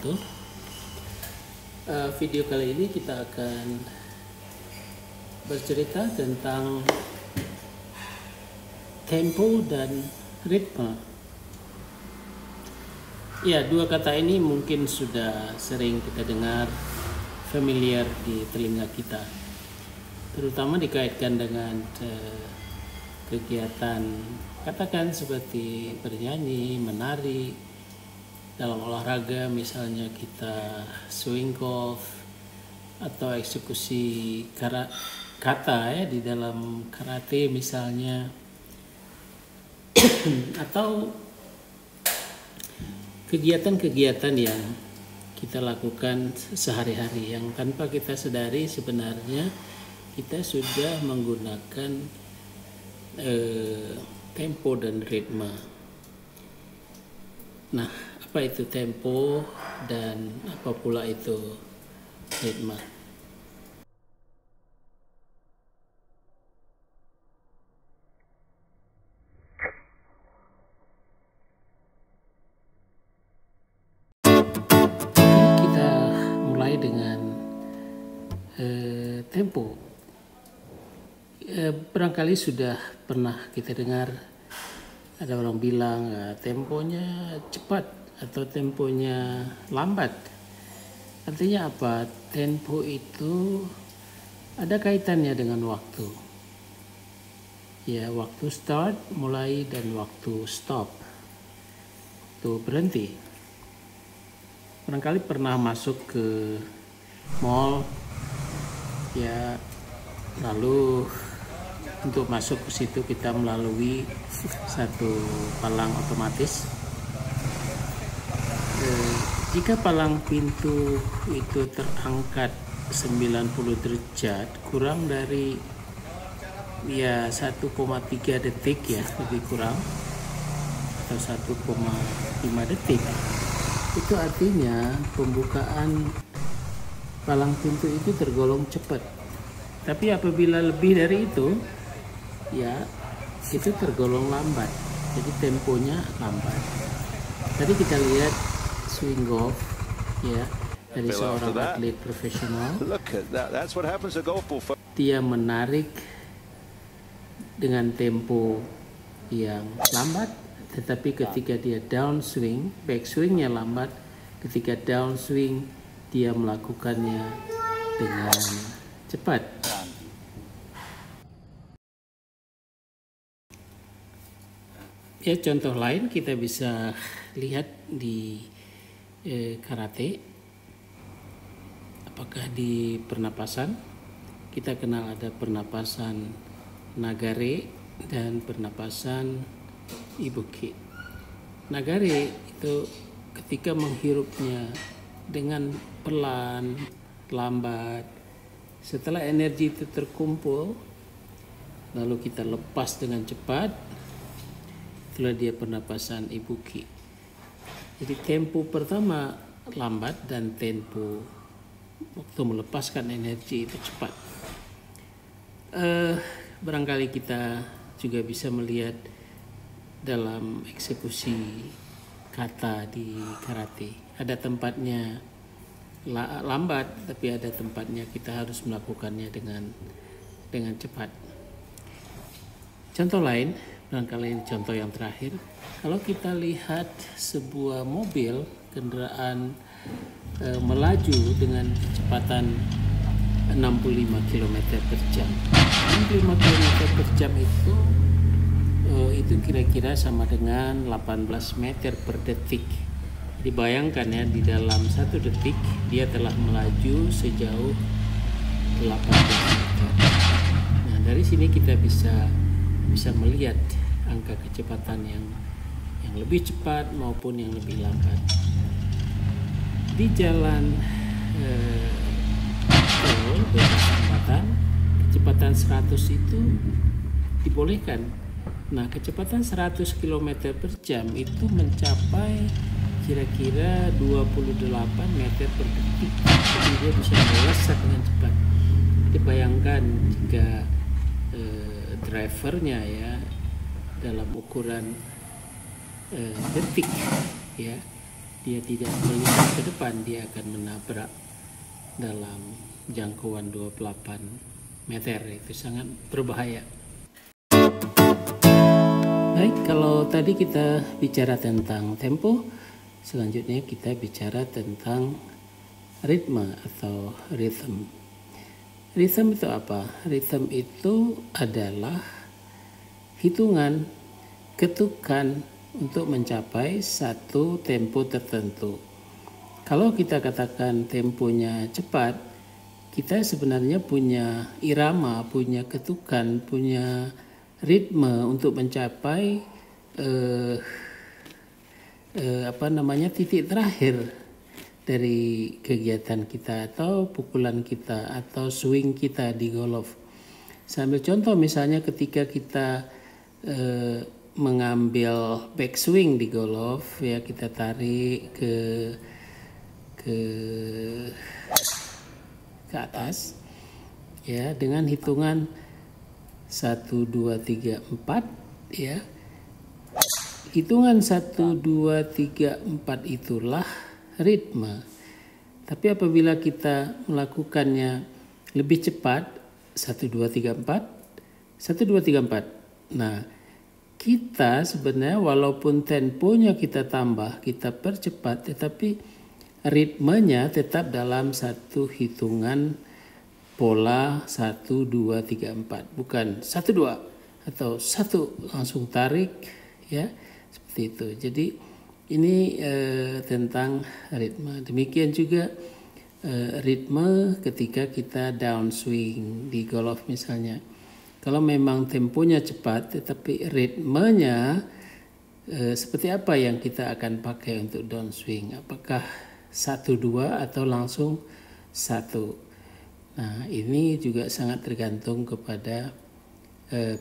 wabarakatuh. Video kali ini kita akan bercerita tentang tempo dan ritme. Ya, dua kata ini mungkin sudah sering kita dengar, familiar di telinga kita, terutama dikaitkan dengan kegiatan katakan seperti bernyanyi, menari, dalam olahraga misalnya kita swing golf atau eksekusi kata ya di dalam karate misalnya atau kegiatan-kegiatan yang kita lakukan sehari-hari yang tanpa kita sadari sebenarnya kita sudah menggunakan tempo dan ritme. Nah, apa itu tempo dan apa pula itu ritme? Kita mulai dengan tempo. Barangkali sudah pernah kita dengar ada orang bilang temponya cepat atau temponya lambat. Artinya apa? Tempo itu ada kaitannya dengan waktu. Ya, waktu start, mulai, dan waktu stop. Waktu berhenti. Barangkali pernah masuk ke mall, ya, lalu untuk masuk ke situ kita melalui satu palang otomatis. Jika palang pintu itu terangkat 90 derajat, kurang dari ya 1,3 detik ya, lebih kurang, atau 1,5 detik, itu artinya pembukaan palang pintu itu tergolong cepat. Tapi apabila lebih dari itu, ya itu tergolong lambat. Jadi temponya lambat. Tadi kita lihat swing golf, ya, dari seorang atlet profesional. Dia menarik dengan tempo yang lambat, tetapi ketika dia downswing, backswingnya lambat. Ketika downswing, dia melakukannya dengan cepat. Ya, contoh lain kita bisa lihat di karate. Apakah di pernapasan? Kita kenal ada pernapasan nagare dan pernapasan ibuki. Nagare itu ketika menghirupnya dengan pelan, lambat. Setelah energi itu terkumpul, lalu kita lepas dengan cepat. Itulah dia pernapasan ibuki. Jadi tempo pertama lambat dan tempo waktu melepaskan energi itu cepat. Barangkali kita juga bisa melihat dalam eksekusi kata di karate. Ada tempatnya lambat, tapi ada tempatnya kita harus melakukannya dengan cepat. Contoh lain, barangkali ini contoh yang terakhir. Kalau kita lihat sebuah mobil, kendaraan melaju dengan kecepatan 65 km per jam. 65 km per jam itu kira-kira sama dengan 18 meter per detik. Jadi bayangkan ya, di dalam 1 detik dia telah melaju sejauh 18 meter. Nah, dari sini kita bisa melihat angka kecepatan yang lebih cepat maupun yang lebih lambat. Di jalan tol bebas hambatan, kecepatan 100 itu dibolehkan. Nah, kecepatan 100 km per jam itu mencapai kira-kira 28 meter per detik. Jadi dia bisa melesat dengan cepat. Jadi bayangkan jika drivernya ya dalam ukuran detik ya dia tidak melihat ke depan, dia akan menabrak dalam jangkauan 28 meter. Itu sangat berbahaya. Baik, kalau tadi kita bicara tentang tempo, selanjutnya kita bicara tentang ritme atau rhythm. Rhythm itu apa? Rhythm itu adalah hitungan ketukan untuk mencapai satu tempo tertentu. Kalau kita katakan temponya cepat, kita sebenarnya punya irama, punya ketukan, punya ritme untuk mencapai titik terakhir dari kegiatan kita atau pukulan kita atau swing kita di golf. Sambil contoh misalnya ketika kita mengambil backswing di golf, ya kita tarik ke atas ya dengan hitungan 1 2 3 4 ya. Hitungan 1 2 3 4 itulah ritme. Tapi apabila kita melakukannya lebih cepat 1 2 3 4 1 2 3 4. Nah, kita sebenarnya walaupun temponya kita tambah, kita percepat, tetapi ritmenya tetap dalam satu hitungan pola 1 2 3 4, bukan 1 2 atau 1 langsung tarik ya, seperti itu. Jadi ini tentang ritme. Demikian juga ritme ketika kita downswing di golf misalnya. Kalau memang temponya cepat tetapi ritmenya seperti apa yang kita akan pakai untuk downswing? Apakah 1 2 atau langsung 1? Nah, ini juga sangat tergantung kepada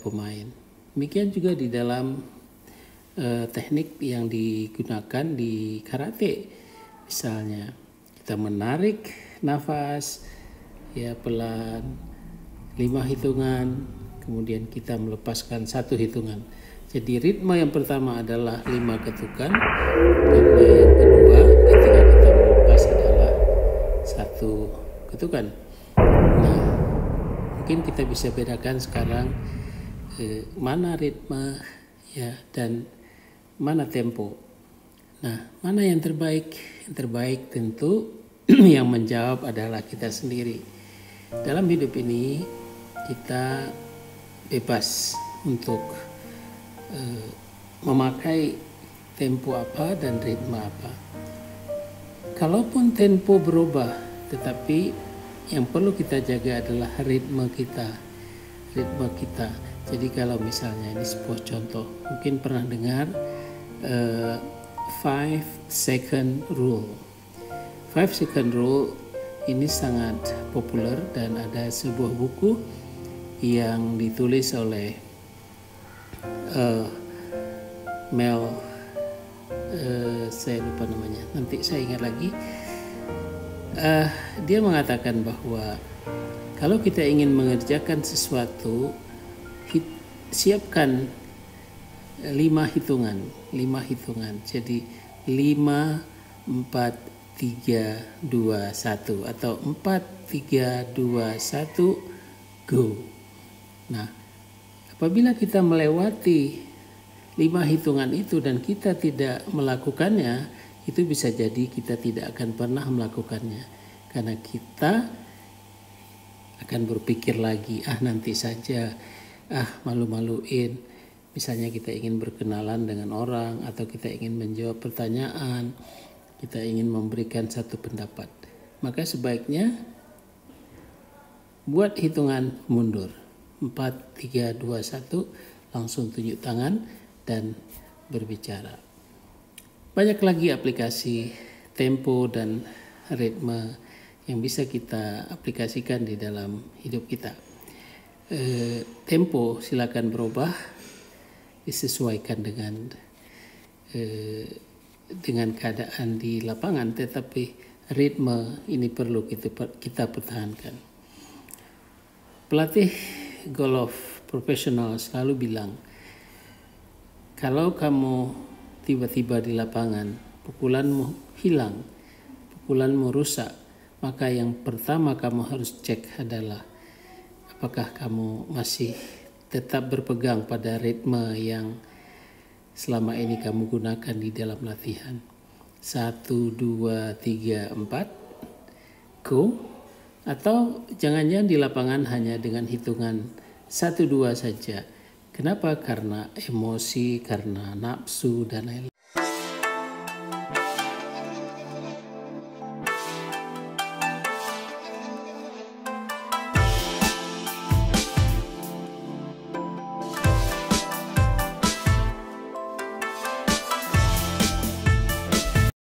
pemain. Demikian juga di dalam teknik yang digunakan di karate. Misalnya kita menarik nafas ya pelan 5 hitungan, kemudian kita melepaskan 1 hitungan. Jadi ritme yang pertama adalah 5 ketukan, ritme yang kedua ketika kita melepas adalah 1 ketukan. Nah, mungkin kita bisa bedakan sekarang mana ritme ya dan mana tempo. Nah, mana yang terbaik? Yang terbaik tentu yang menjawab adalah kita sendiri. Dalam hidup ini kita bebas untuk memakai tempo apa dan ritme apa. Kalaupun tempo berubah, tetapi yang perlu kita jaga adalah ritme kita. Ritme kita. Jadi kalau misalnya ini sebuah contoh, mungkin pernah dengar 5-second rule. 5-second rule ini sangat populer dan ada sebuah buku yang ditulis oleh Mel, saya lupa namanya, nanti saya ingat lagi. Dia mengatakan bahwa kalau kita ingin mengerjakan sesuatu, siapkan 5 hitungan. Jadi 5 4 3 2 1 atau 4 3 2 1 go. Nah, apabila kita melewati 5 hitungan itu dan kita tidak melakukannya, itu bisa jadi kita tidak akan pernah melakukannya karena kita akan berpikir lagi, nanti saja, malu-maluin. Misalnya kita ingin berkenalan dengan orang atau kita ingin menjawab pertanyaan, kita ingin memberikan satu pendapat. Maka sebaiknya buat hitungan mundur. 4, 3, 2, 1, langsung tunjuk tangan dan berbicara. Banyak lagi aplikasi tempo dan ritme yang bisa kita aplikasikan di dalam hidup kita. Tempo silakan berubah, disesuaikan dengan keadaan di lapangan, tetapi ritme ini perlu kita pertahankan. Pelatih golf profesional selalu bilang, kalau kamu tiba-tiba di lapangan pukulanmu hilang, pukulanmu rusak, maka yang pertama kamu harus cek adalah apakah kamu masih tetap berpegang pada ritme yang selama ini kamu gunakan di dalam latihan. 1, 2, 3, 4, go. Atau jangan-jangan di lapangan hanya dengan hitungan 1, 2 saja. Kenapa? Karena emosi, karena nafsu, dan lain-lain.